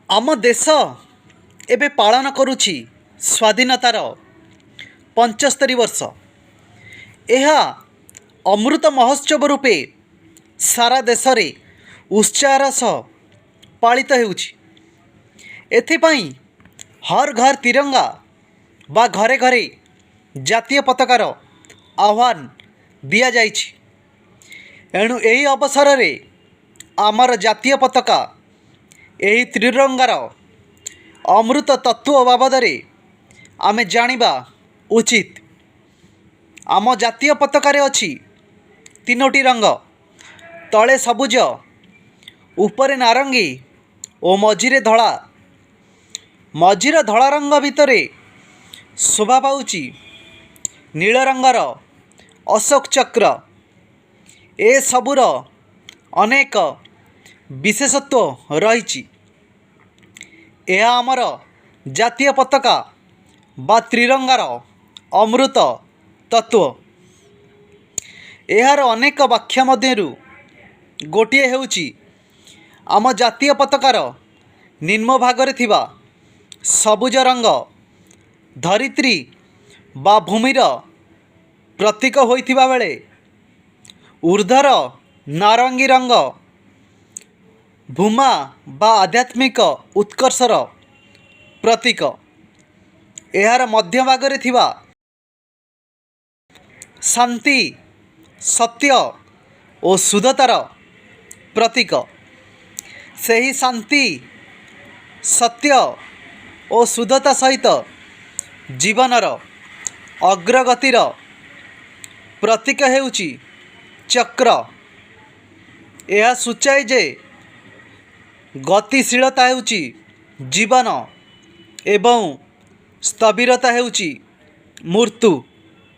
आम देश एबे पालन करुछि स्वाधीनतार 75 वर्ष। यह अमृत महोत्सव रूपे सारा देश रे उत्साहर सह पालित हेउछि। एथिपाई हर घर तिरंगा बा घरे घरे जातीय पताकार आह्वान दिया जाइछि। एणु एही अवसर रे आमर जातीय पताका एही त्रिरंगार अमृत तत्व बाबद आमे जानिबा उचित। आम जातीय पताकारे अछि तीनोटी रंग, तले सबुज, उपरे नारंगी और मझिरे धला। मझिर धला रंग भितरे शोभा पाउछि नील रंगर अशोक चक्र। ए सबुर अनेक विशेषत्व रहिछि। यह आमर जातीय पताका बा त्रिरंगार अमृत तत्व। यार अनेक व्याख्या मध्यरु गोटिए हेउछि आम जातीय पताकार निम्न भागरे थिबा सबुज रंग धरित्री बा भूमिर प्रतीक होइथिबा बेले ऊर्ध्वर नारंगी रंग भूमा बा आध्यात्मिक उत्कर्षर प्रतीक। यार मध्य भागरे थिबा शांति, सत्य और शुद्धतार प्रतीक। सही शांति, सत्य और शुद्धता सहित जीवनर अग्रगतिर प्रतीक हेउछि चक्र। यह सूचाए जे गतिशीलता हेउछि जीवन एवं स्थिरता हेउछि मृत्यु।